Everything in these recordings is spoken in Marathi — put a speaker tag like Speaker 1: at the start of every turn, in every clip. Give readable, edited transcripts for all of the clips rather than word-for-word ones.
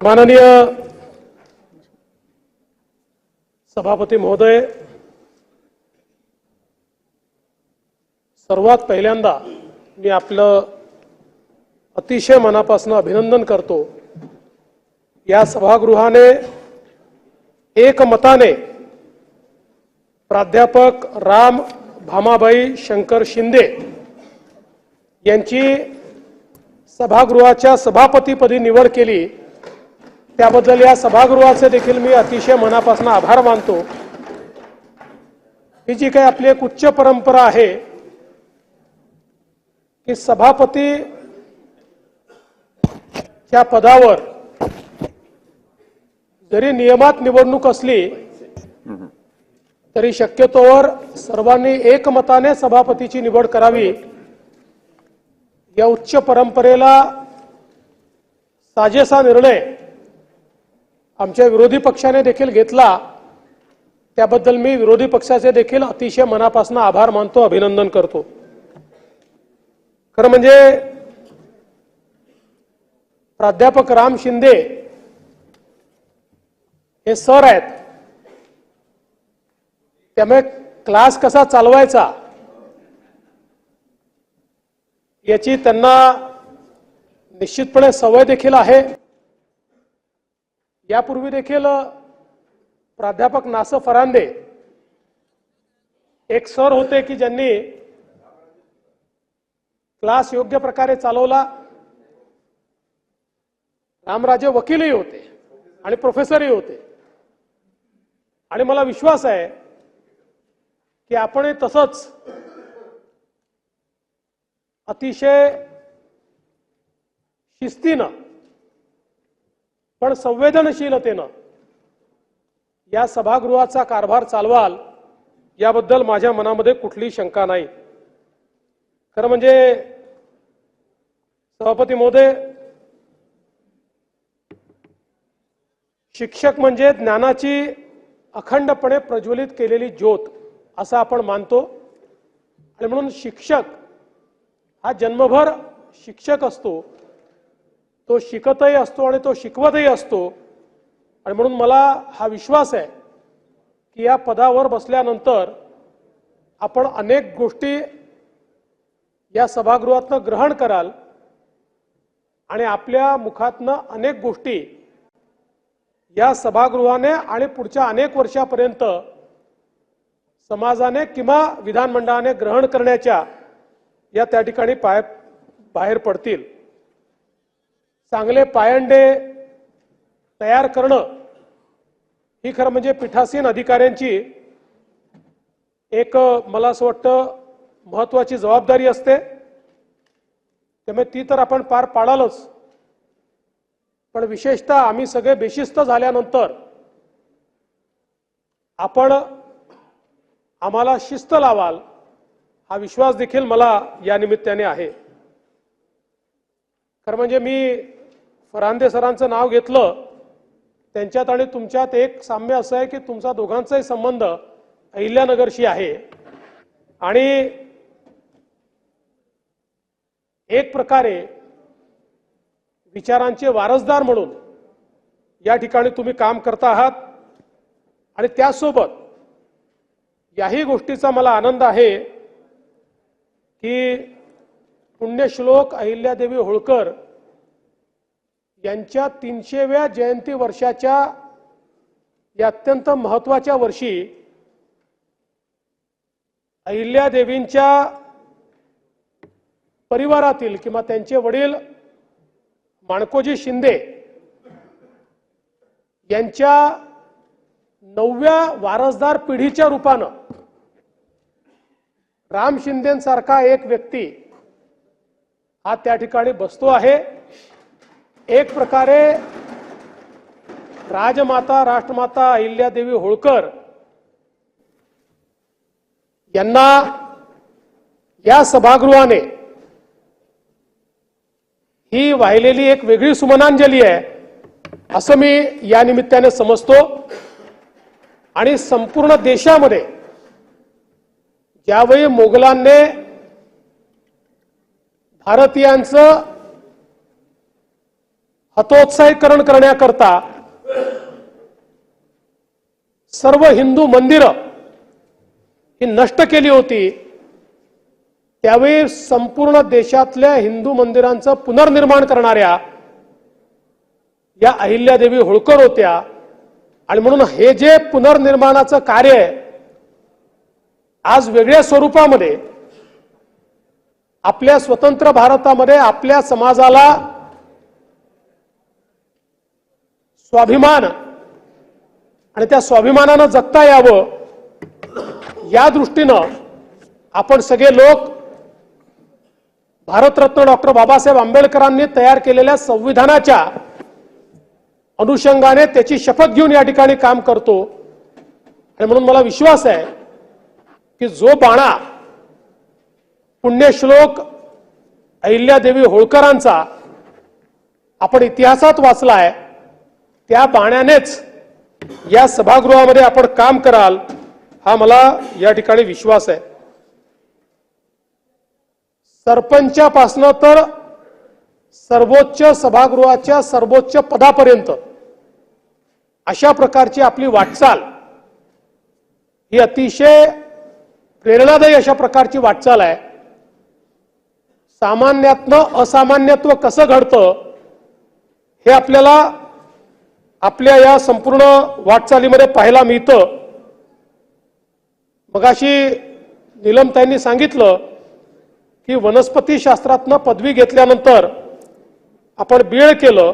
Speaker 1: माननीय सभापती महोदय, सर्वात पहिल्यांदा मी आपलं अतिशय मनापासून अभिनंदन करतो। या सभागृहाने एकमताने प्राध्यापक राम भामाबाई शंकर शिंदे यांची सभागृहाच्या सभापतीपदी निवड केली, त्याबद्दल या सभागृहाचे देखील मी अतिशय मनापासून आभार मानतो। ही जी काही आपली एक उच्च परंपरा आहे की सभापती च्या पदावर जरी नियमात निवडणूक असली तरी शक्यतोवर सर्वांनी एकमताने सभापतीची निवड करावी, या उच्च परंपरेला साजेसा निर्णय आमच्या विरोधी पक्षाने देखील घेतला, त्याबद्दल मी विरोधी पक्षाचे देखील अतिशय मनापासून आभार मानतो, अभिनंदन करतो। खरं म्हणजे प्राध्यापक राम शिंदे हे सर आहेत, त्यामुळे क्लास कसा चालवायचा याची त्यांना निश्चितपणे सवय देखील आहे। यापूर्वी देखील प्राध्यापक नासर फरांदे एक सर होते की ज्यांनी क्लास योग्य प्रकारे चालवला। रामराजे वकीलही होते आणि प्रोफेसरही होते, आणि मला विश्वास आहे की आपण तसंच अतिशय शिस्तीनं पण संवेदनशीलतेनं या सभागृहाचा कारभार चालवाल, याबद्दल माझ्या मनामध्ये कुठलीही शंका नाही। खरं म्हणजे सभापती महोदय, शिक्षक म्हणजे ज्ञानाची अखंडपणे प्रज्वलित केलेली ज्योत असं आपण मानतो, आणि म्हणून शिक्षक हा जन्मभर शिक्षक असतो, तो शिकतही असतो आणि तो शिकवतही असतो। आणि म्हणून मला हा विश्वास आहे की या पदावर बसल्यानंतर आपण अनेक गोष्टी या सभागृहातनं ग्रहण कराल, आणि आपल्या मुखातनं अनेक गोष्टी या सभागृहाने आणि पुढच्या अनेक वर्षापर्यंत समाजाने किंवा विधानमंडळाने ग्रहण करण्याच्या या त्या ठिकाणी बाहेर पडतील। चांगले पायंडे तयार करणं ही खरं म्हणजे पीठासीन अधिकाऱ्यांची एक मला असं वाटतं महत्त्वाची जबाबदारी असते, त्यामुळे ती तर आपण पार पाडालच, पण विशेषतः आम्ही सगळे बेशिस्त झाल्यानंतर आपण आम्हाला शिस्त लावाल हा विश्वास देखील मला या निमित्ताने आहे। खरं म्हणजे मी फरांदे सरांचं नाव घेतलं, त्यांच्यात आणि तुमच्यात एक साम्य असं आहे की तुमचा दोघांचाही संबंध अहिल्यानगरशी आहे, आणि एक प्रकारे विचारांचे वारसदार म्हणून या ठिकाणी तुम्ही काम करता आहात। आणि त्यासोबत याही गोष्टीचा मला आनंद आहे की पुण्यश्लोक अहिल्यादेवी होळकर यांच्या 300व्या जयंती वर्षाच्या या अत्यंत महत्त्वाच्या वर्षी अहिल्यादेवींच्या परिवारातील किंवा त्यांचे वडील माणकोजी शिंदे यांच्या 9व्या वारसदार पिढीच्या रूपानं राम शिंदेंसारखा एक व्यक्ती हा त्या ठिकाणी बसतो आहे। एक प्रकारे राजमाता राष्ट्रमाता अहिल्यादेवी होळकर यांना या सभागृहाने ही वाहिलेली एक वेगळी सुमनांजली आहे असं मी या निमित्ताने समजतो। आणि संपूर्ण देशामध्ये ज्यावेळी मोगलांनी भारतीयांचं हतोत्साहीकरण करण्याकरता सर्व हिंदू मंदिरं ही नष्ट केली होती, त्यावेळी संपूर्ण देशातल्या हिंदू मंदिरांचं पुनर्निर्माण करणाऱ्या या अहिल्यादेवी होळकर होत्या. आणि म्हणून हे जे पुनर्निर्माणाचं कार्य आहे आज वेगळ्या स्वरूपामध्ये आपल्या स्वतंत्र भारतामध्ये आपल्या समाजाला स्वाभिमान आणि त्या स्वाभिमानानं जगता यावं या दृष्टीनं आपण सगळे लोक भारतरत्न डॉक्टर बाबासाहेब आंबेडकरांनी तयार केलेल्या संविधानाच्या अनुषंगाने त्याची शपथ घेऊन या ठिकाणी काम करतो. आणि म्हणून मला विश्वास आहे की जो बाणा पुण्यश्लोक अहिल्यादेवी होळकरांचा आपण इतिहासात वाचलाय, त्या बाण्यानेच या सभागृहामध्ये आपण काम कराल हा मला या ठिकाणी विश्वास आहे. सरपंचापासनं तर सर्वोच्च सभागृहाच्या सर्वोच्च पदापर्यंत अशा प्रकारची आपली वाटचाल ही अतिशय प्रेरणादायी अशा प्रकारची वाटचाल आहे. सामान्यातनं असामान्यत्व कसं घडतं हे आपल्याला आपल्या या संपूर्ण वाटचालीमध्ये पाहायला मिळतं. मगाशी नीलमताईंनी सांगितलं की वनस्पती शास्त्रातनं पदवी घेतल्यानंतर आपण बीएड केलं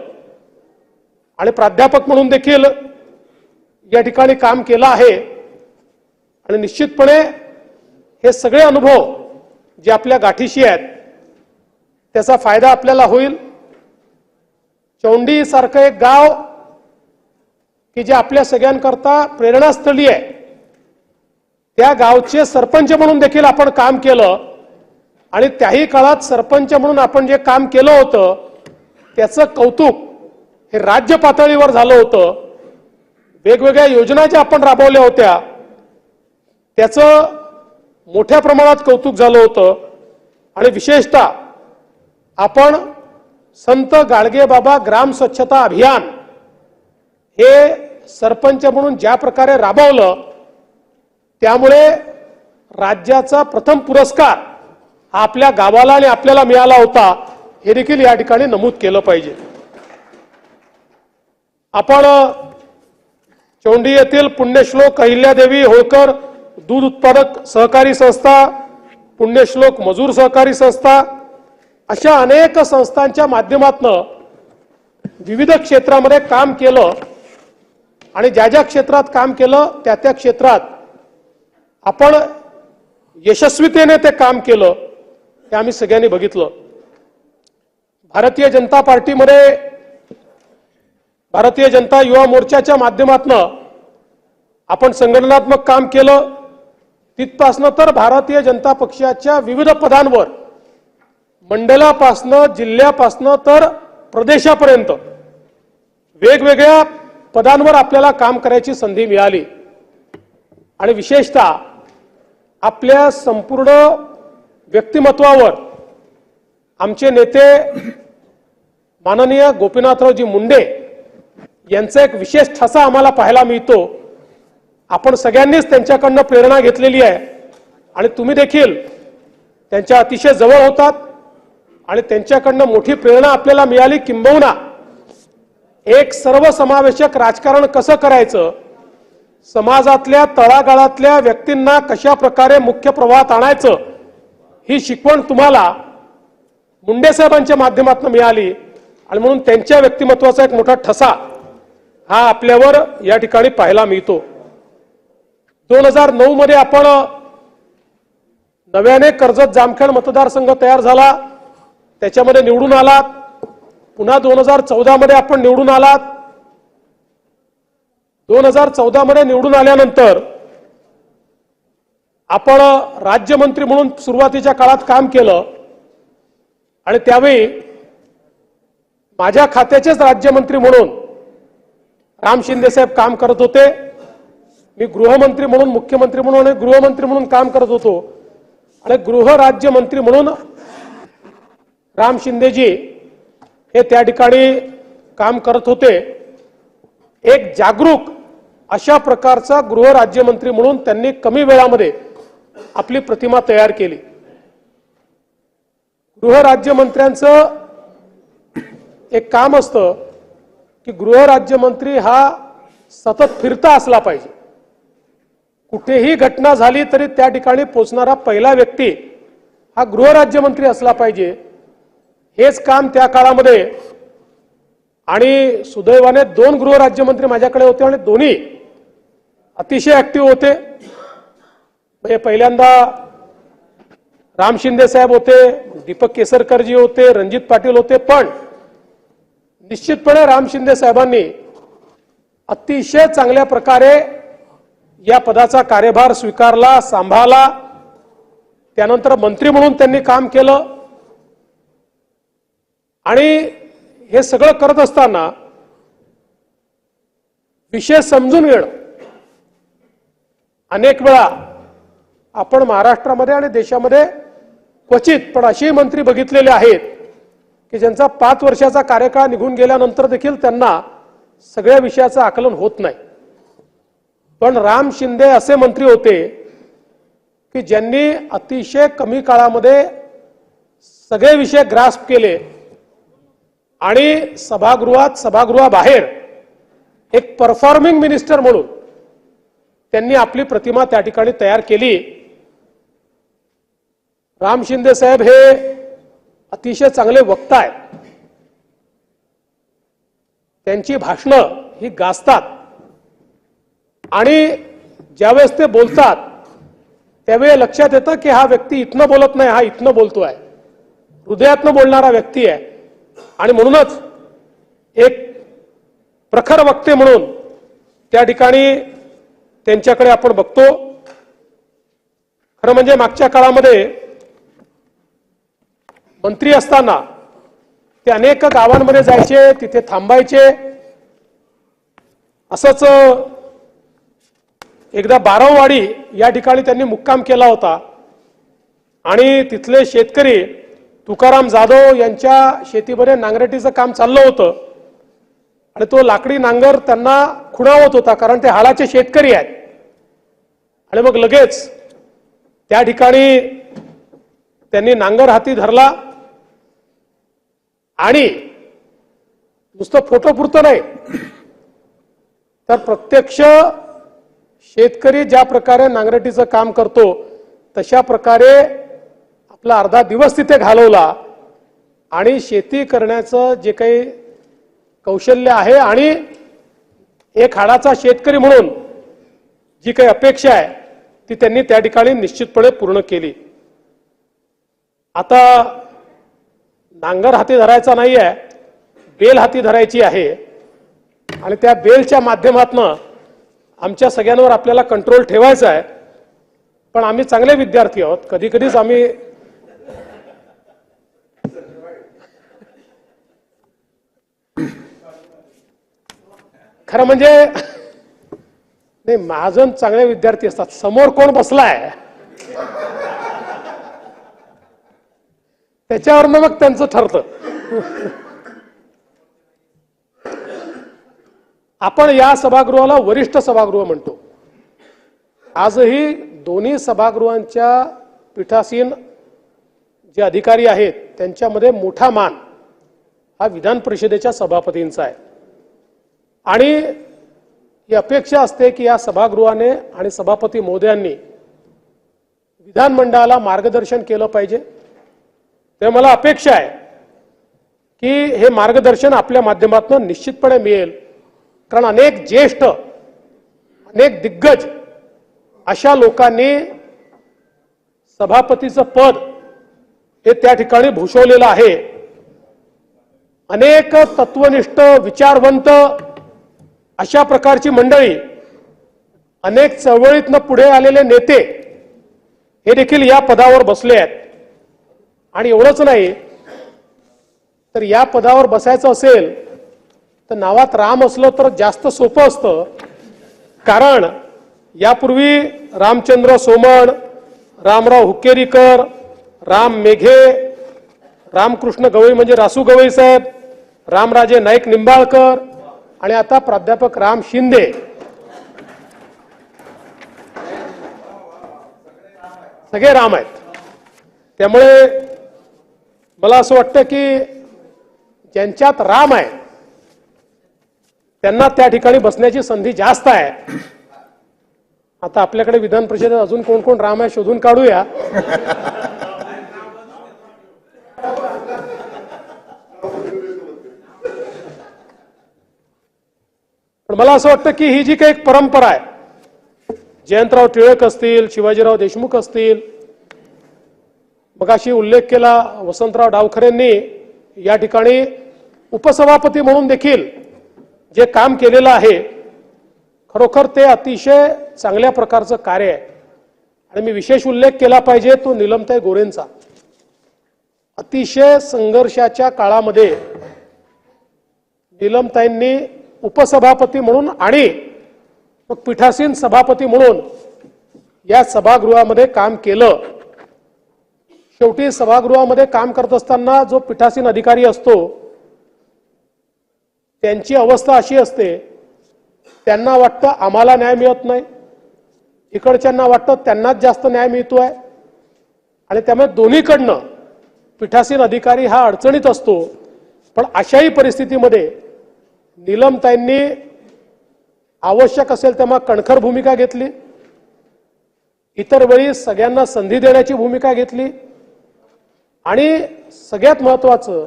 Speaker 1: आणि प्राध्यापक म्हणून देखील या ठिकाणी काम केलं आहे. आणि निश्चितपणे हे सगळे अनुभव जे आपल्या गाठीशी आहेत त्याचा फायदा आपल्याला होईल. चौंडी सारखं एक गाव की जे आपल्या सगळ्यांकरता प्रेरणास्थळी आहे, त्या गावचे सरपंच म्हणून देखील आपण काम केलं. आणि त्याही काळात सरपंच म्हणून आपण जे काम केलं होतं त्याचं कौतुक हे राज्य पातळीवर झालं होतं. वेगवेगळ्या योजना ज्या आपण राबवल्या होत्या त्याचं मोठ्या प्रमाणात कौतुक झालं होतं. आणि विशेषतः आपण संत गाडगेबाबा ग्राम स्वच्छता अभियान हे सरपंच म्हणून ज्या प्रकारे राबवलं त्यामुळे राज्याचा प्रथम पुरस्कार हा आपल्या गावाला आणि आपल्याला मिळाला होता, हे देखील या ठिकाणी नमूद केलं पाहिजे. आपण चौंडी येथील पुण्यश्लोक अहिल्यादेवी होळकर दूध उत्पादक सहकारी संस्था, पुण्यश्लोक मजूर सहकारी संस्था अशा अनेक संस्थांच्या माध्यमातून विविध क्षेत्रामध्ये काम केलं. आणि ज्या ज्या क्षेत्रात काम केलं त्या त्या क्षेत्रात आपण यशस्वीतेने ते काम केलं हे आम्ही सगळ्यांनी बघितलं. भारतीय जनता पार्टीमध्ये भारतीय जनता युवा मोर्चाच्या माध्यमातून आपण संघटनात्मक काम केलं. तिथपासनं तर भारतीय जनता पक्षाच्या विविध पदांवर मंडलापासनं जिल्ह्यापासनं तर प्रदेशापर्यंत वेगवेगळ्या पदांवर आपल्याला काम करायची संधी मिळाली. आणि विशेषतः आपल्या संपूर्ण व्यक्तिमत्वावर आमचे नेते माननीय गोपीनाथरावजी मुंडे यांचा एक विशेष ठसा आम्हाला पाहायला मिळतो. आपण सगळ्यांनीच त्यांच्याकडनं प्रेरणा घेतलेली आहे आणि तुम्ही देखील त्यांच्या अतिशय जवळ होतात आणि त्यांच्याकडनं मोठी प्रेरणा आपल्याला मिळाली. किंबहुना एक सर्वसमावेशक राजकारण कसं करायचं, समाजातल्या तळागाळातल्या व्यक्तींना कशा प्रकारे मुख्य प्रवाहात आणायचं, ही शिकवण तुम्हाला मुंडे साहेबांच्या माध्यमातून मिळाली. आणि म्हणून त्यांच्या व्यक्तिमत्वाचा एक मोठा ठसा हा आपल्यावर या ठिकाणी पाहायला मिळतो. 2009 मध्ये आपण नव्याने कर्जत जामखेड मतदारसंघ तयार झाला, त्याच्यामध्ये निवडून आलात. पुन्हा 2014 मध्ये आपण निवडून आलात. 2014 मध्ये निवडून आल्यानंतर आपण राज्यमंत्री म्हणून सुरुवातीच्या काळात काम केलं. आणि त्यावेळी माझ्या खात्याचेच राज्यमंत्री म्हणून राम शिंदे साहेब काम करत होते. मी गृहमंत्री म्हणून, मुख्यमंत्री म्हणून आणि गृहमंत्री म्हणून काम करत होतो. आणि गृहराज्यमंत्री म्हणून राम शिंदेजी हे त्या ठिकाणी काम करत होते, एक जागरूक अशा प्रकारचा गृहराज्यमंत्री म्हणून त्यांनी कमी वेळामध्ये आपली प्रतिमा तयार केली। गृहराज्यमंत्र्यांचं एक काम असतं की गृहराज्यमंत्री हा सतत फिरता असला पाहिजे। कुठेही घटना झाली तरी त्या ठिकाणी पोहोचणारा पहिला व्यक्ती हा गृहराज्यमंत्री असला पाहिजे। हेच काम त्या काळामध्ये, आणि सुदैवाने 2 गृहराज्यमंत्री माझ्याकडे होते आणि दोन्ही अतिशय ऍक्टिव्ह होते। म्हणजे पहिल्यांदा राम शिंदे साहेब होते, दीपक केसरकरजी होते, रणजित पाटील होते, पण निश्चितपणे राम शिंदे साहेबांनी अतिशय चांगल्या प्रकारे या पदाचा कार्यभार स्वीकारला, सांभाळला। त्यानंतर मंत्री म्हणून त्यांनी काम केलं आणि हे सगळं करत असताना विषय समजून घेणं। अनेक वेळा आपण महाराष्ट्रामध्ये आणि देशामध्ये क्वचित पण असे मंत्री बघितलेले आहेत की ज्यांचा 5 वर्षाचा कार्यकाळ निघून गेल्यानंतर देखील त्यांना सगळ्या विषयाचं आकलन होत नाही। पण राम शिंदे असे मंत्री होते की ज्यांनी अतिशय कमी काळामध्ये सगळे विषय ग्रास्प केले आणि सभागृहाबाहेर एक परफॉर्मिंग मिनिस्टर म्हणून त्यांनी आपली प्रतिमा त्या ठिकाणी तयार केली। राम शिंदे साहेब हे अतिशय चांगले वक्ता आहेत। त्यांची भाषणं ही गाजतात आणि ज्यावेळेस ते बोलतात त्यावेळी लक्षात येतं की हा व्यक्ती इथनं बोलत नाही, हा इथनं बोलतोय, हृदयातनं बोलणारा व्यक्ती आहे। आणि म्हणूनच एक प्रखर वक्ते म्हणून त्या ठिकाणी त्यांच्याकडे आपण बघतो। खरं म्हणजे मागच्या काळामध्ये मंत्री असताना ते अनेक गावांमध्ये जायचे, तिथे थांबायचे। असंच एकदा बाराववाडी या ठिकाणी त्यांनी मुक्काम केला होता आणि तिथले शेतकरी तुकाराम जाधव यांच्या शेतीमध्ये नांगरटीचं काम चाललं होतं आणि तो लाकडी नांगर त्यांना खुणावत होता, कारण ते हाडाचे शेतकरी आहेत। आणि मग लगेच त्या ठिकाणी त्यांनी नांगर हाती धरला आणि नुसतं फोटोपुरतं नाही तर प्रत्यक्ष शेतकरी ज्या प्रकारे नांगरटीचं काम करतो तशा प्रकारे आपला अर्धा दिवस तिथे घालवला आणि शेती करण्याचं जे काही कौशल्य आहे आणि एक हाडाचा शेतकरी म्हणून जी काही अपेक्षा आहे ती त्यांनी त्या ठिकाणी निश्चितपणे पूर्ण केली। आता नांगर हाती धरायचा नाही आहे, बेल हाती धरायची आहे आणि त्या बेलच्या माध्यमातून आमच्या सगळ्यांवर आपल्याला कंट्रोल ठेवायचा आहे। पण आम्ही चांगले विद्यार्थी आहोत, कधी कधीच आम्ही खरं म्हणजे नाही, महाजन चांगले विद्यार्थी असतात, समोर कोण बसलाय त्याच्यावरनं मग त्यांचं ठरतं। आपण या सभागृहाला वरिष्ठ सभागृह म्हणतो। आजही दोन्ही सभागृहांच्या पीठासीन जे अधिकारी आहेत त्यांच्यामध्ये मोठा मान हा विधान परिषदेच्या सभापतींचा आहे आणि ही अपेक्षा असते की या सभागृहाने आणि सभापती महोदयांनी विधानमंडळाला मार्गदर्शन केलं पाहिजे। तर मला अपेक्षा आहे की हे मार्गदर्शन आपल्या माध्यमातून निश्चितपणे मिळेल, कारण अनेक ज्येष्ठ, अनेक दिग्गज अशा लोकांनी सभापतीचं पद हे त्या ठिकाणी भूषवलेलं आहे। अनेक तत्वनिष्ठ, विचारवंत अशा प्रकारची मंडळी, अनेक चळवळीतनं पुढे आलेले नेते हे देखील या पदावर बसले आहेत। आणि एवढंच नाही तर या पदावर बसायचं असेल तर नावात राम असलं तर जास्त सोपं असतं, कारण यापूर्वी रामचंद्र सोमण, रामराव हुक्केरीकर, राम मेघे, रामकृष्ण गवई म्हणजे रासू गवई साहेब, रामराजे नाईक निंबाळकर आणि आता प्राध्यापक राम शिंदे सगळे राम आहेत। त्यामुळे मला असं वाटतं की ज्यांच्यात राम आहे त्यांना त्या ठिकाणी बसण्याची संधी जास्त आहे। आता आपल्याकडे विधान परिषदेत अजून कोण कोण राम आहे शोधून काढूया। पण मला असं वाटतं की ही जी काही एक परंपरा आहे, जयंतराव टिळक असतील, शिवाजीराव देशमुख असतील, मगाशी उल्लेख केला वसंतराव डावखरेंनी या ठिकाणी उपसभापती म्हणून देखील जे काम केलेलं आहे, खरोखर ते अतिशय चांगल्या प्रकारचं कार्य आहे। आणि मी विशेष उल्लेख केला पाहिजे तो नीलमताई गोरेंचा। अतिशय संघर्षाच्या काळामध्ये नीलमताईंनी उपसभापती म्हणून आणि मग पीठासीन सभापती म्हणून या सभागृहामध्ये काम केलं। शेवटी सभागृहामध्ये काम करत असताना जो पीठासीन अधिकारी असतो त्यांची अवस्था अशी असते, त्यांना वाटतं आम्हाला न्याय मिळत नाही, इकडच्यांना वाटतं त्यांनाच जास्त न्याय मिळतोय आणि त्यामुळे दोन्हीकडनं पीठासीन अधिकारी हा अडचणीत असतो। पण अशाही परिस्थितीमध्ये नीलमताईंनी आवश्यक असेल तेव्हा कणखर भूमिका घेतली, इतर वेळी सगळ्यांना संधी देण्याची भूमिका घेतली आणि सगळ्यात महत्त्वाचं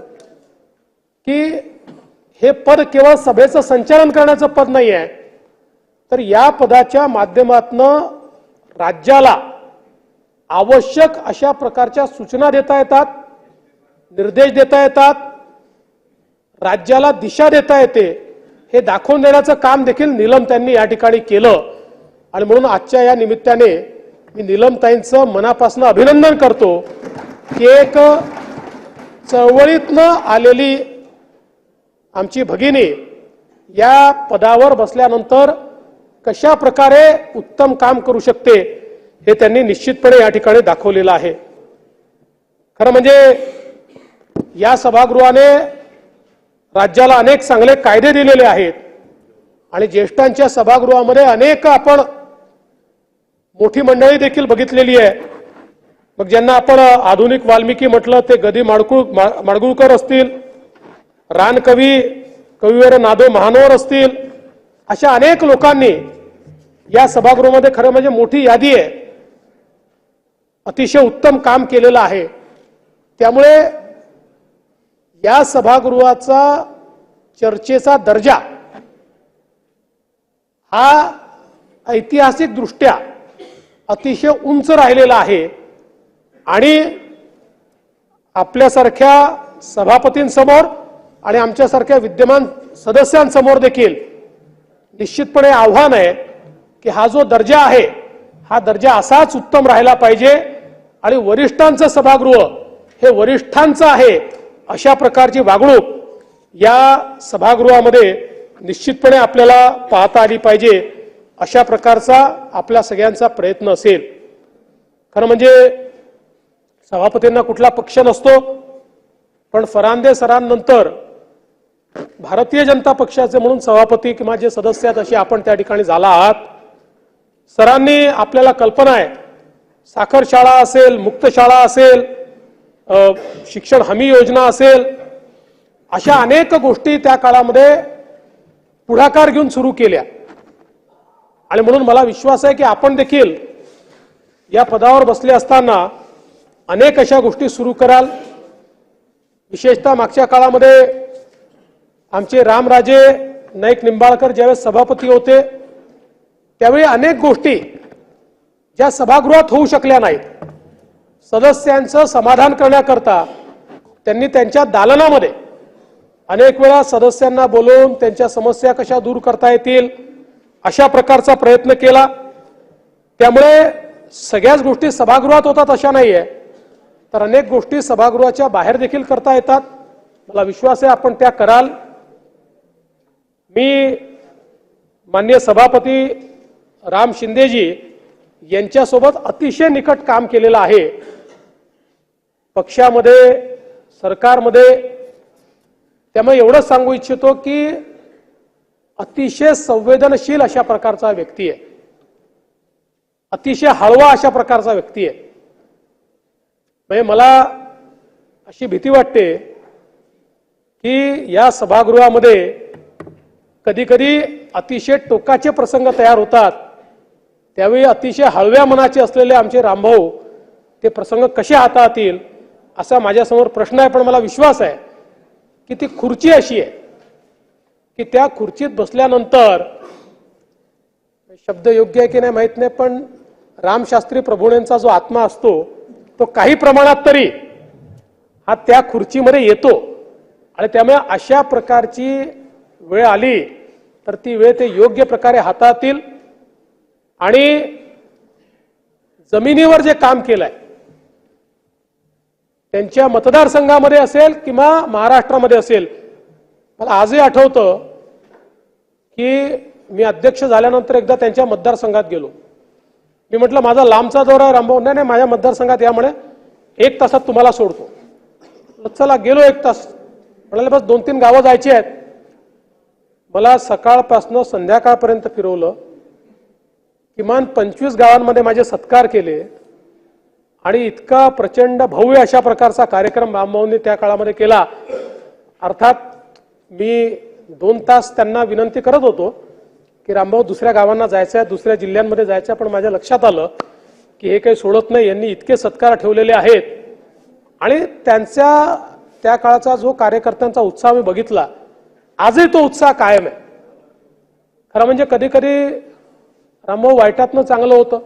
Speaker 1: की हे पद केवळ सभेचं संचालन करण्याचं पद नाही आहे, तर या पदाच्या माध्यमातून राज्याला आवश्यक अशा प्रकारच्या सूचना देता येतात, निर्देश देता येतात, राज्याला दिशा देता येते, हे दाखवून देण्याचं काम देखील नीलमताईंनी या ठिकाणी केलं। आणि म्हणून आजच्या या निमित्ताने मी नीलमताईंचं मनापासून अभिनंदन करतो की एक चळवळीतनं आलेली आमची भगिनी या पदावर बसल्यानंतर कशा प्रकारे उत्तम काम करू शकते हे त्यांनी निश्चितपणे या ठिकाणी दाखवलेलं आहे। खरं म्हणजे या सभागृहाने राज्याला अनेक चांगले कायदे दिलेले आहेत आणि ज्येष्ठांच्या सभागृहामध्ये अनेक आपण मोठी मंडळी देखील बघितलेली आहे। मग ज्यांना आपण आधुनिक वाल्मिकी म्हटलं ते गदी माडगुळकर असतील, रानकवी कविवर नादो महानोर असतील, अशा अनेक लोकांनी या सभागृहामध्ये खरं म्हणजे मोठी यादी आहे, अतिशय उत्तम काम केलेलं आहे। त्यामुळे या सभागृहाचा चर्चेचा दर्जा हा ऐतिहासिक दृष्ट्या अतिशय उंच राहिलेला आहे आणि आपल्यासारख्या सभापतींसमोर आणि आमच्यासारख्या विद्यमान सदस्यांसमोर देखील निश्चितपणे आव्हान आहे की हा जो दर्जा आहे हा दर्जा असाच उत्तम राहिला पाहिजे आणि वरिष्ठांचं सभागृह हे वरिष्ठांचं आहे अशा प्रकारची वागणूक या सभागृहामध्ये निश्चितपणे आपल्याला पाहता आली पाहिजे, अशा प्रकारचा आपल्या सगळ्यांचा प्रयत्न असेल। खरं म्हणजे सभापतींना कुठला पक्ष नसतो, पण फरांदे सरांनंतर भारतीय जनता पक्षाचे म्हणून सभापती किंवा जे सदस्य आहेत असे आपण त्या ठिकाणी झाला आहात। सरांनी आपल्याला कल्पना आहे, साखर शाळा असेल, मुक्त शाळा असेल, शिक्षण हमी योजना असेल, अशा अनेक गोष्टी त्या काळामध्ये पुढाकार घेऊन सुरू केल्या आणि म्हणून मला विश्वास आहे की आपण देखील या पदावर बसले असताना अनेक अशा गोष्टी सुरू कराल। विशेषतः मागच्या काळामध्ये आमचे रामराजे नाईक निंबाळकर ज्यावेळेस सभापती होते त्यावेळी अनेक गोष्टी ज्या सभागृहात होऊ शकल्या नाहीत, सदस्यांचं समाधान करण्याकरता त्यांनी त्यांच्या दालनामध्ये अनेक वेळा सदस्यांना बोलवून त्यांच्या समस्या कशा दूर करता येतील अशा प्रकारचा प्रयत्न केला। त्यामुळे सगळ्याच गोष्टी सभागृहात होतात अशा नाहीये, तर अनेक गोष्टी सभागृहाच्या बाहेर देखील करता येतात। मला विश्वास आहे आपण त्या कराल। मी माननीय सभापती राम शिंदेजी यांच्यासोबत अतिशय निकट काम केलेलं आहे। पक्षामध्ये, सरकारमध्ये त्यामुळे एवढंच सांगू इच्छितो की अतिशय संवेदनशील अशा प्रकारचा व्यक्ती आहे, अतिशय हळवा अशा प्रकारचा व्यक्ती आहे. म्हणजे मला अशी भीती वाटते की या सभागृहामध्ये कधी कधी अतिशय टोकाचे प्रसंग तयार होतात, त्यावेळी अतिशय हळव्या मनाचे असलेले आमचे रामभाऊ ते प्रसंग कसे हाताळतील असा माझ्यासमोर प्रश्न आहे. पण मला विश्वास आहे की ती खुर्ची अशी आहे की त्या खुर्चीत बसल्यानंतर, शब्द योग्य आहे की नाही माहित नाही, पण रामशास्त्री प्रभूंचा जो आत्मा असतो तो काही प्रमाणात तरी हा त्या खुर्चीमध्ये येतो. आणि त्यामुळे अशा प्रकारची वेळ आली तर ती वेळ ते योग्य प्रकारे हाताळतील. आणि जमिनीवर जे काम केलंय त्यांच्या मतदारसंघामध्ये असेल किंवा महाराष्ट्रामध्ये असेल, मला आजही आठवतं की मी अध्यक्ष झाल्यानंतर एकदा त्यांच्या मतदारसंघात गेलो. मी म्हटलं माझा लांबचा दौरा रामभाऊ, नाही माझ्या मतदारसंघात यामुळे 1 तासात तुम्हाला सोडतो. चला गेलो 1 तास, म्हणाले बस 2-3 गावं जायची आहेत. मला सकाळपासून संध्याकाळपर्यंत फिरवलं, किमान 25 गावांमध्ये माझे सत्कार केले आणि इतका प्रचंड भव्य अशा प्रकारचा कार्यक्रम रामभाऊंनी त्या काळामध्ये केला. अर्थात मी 2 तास त्यांना विनंती करत होतो की रामभाऊ दुसऱ्या गावांना जायचं आहे, दुसऱ्या जिल्ह्यांमध्ये जायचं आहे, पण माझ्या लक्षात आलं की हे काही सोडत नाही, यांनी इतके सत्कार ठेवलेले आहेत. आणि त्यांच्या त्या काळाचा जो कार्यकर्त्यांचा उत्साह मी बघितला, आजही तो उत्साह कायम आहे. खरं म्हणजे कधी कधी रामभाऊ वाईटातनं चांगलं होतं.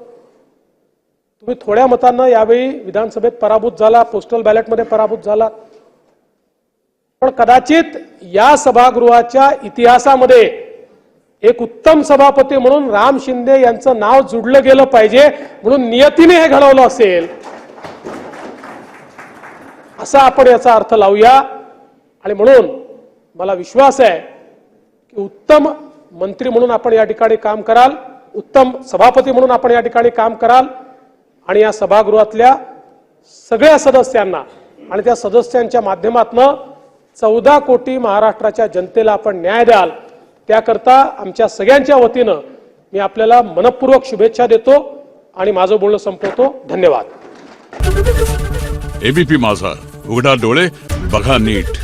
Speaker 1: तुम्ही थोड्या मतांना यावेळी विधानसभेत पराभूत झाला, पोस्टल बॅलेटमध्ये पराभूत झाला, पण कदाचित या सभागृहाच्या इतिहासामध्ये एक उत्तम सभापती म्हणून राम शिंदे यांचं नाव जुडलं गेलं पाहिजे म्हणून नियतीने हे घडवलं असेल, असा आपण याचा अर्थ लावूया. आणि म्हणून मला विश्वास आहे की उत्तम मंत्री म्हणून आपण या ठिकाणी काम कराल, उत्तम सभापती म्हणून आपण या ठिकाणी काम कराल आणि या सभागृहातल्या सगळ्या सदस्यांना आणि त्या सदस्यांच्या माध्यमातून 14 कोटी महाराष्ट्राच्या जनतेला आपण न्याय द्याल. त्याकरता आमच्या सगळ्यांच्या वतीनं मी आपल्याला मनपूर्वक शुभेच्छा देतो आणि माझं बोलणं संपवतो. धन्यवाद.
Speaker 2: एबीपी माझा, उघडा डोळे बघा नीट.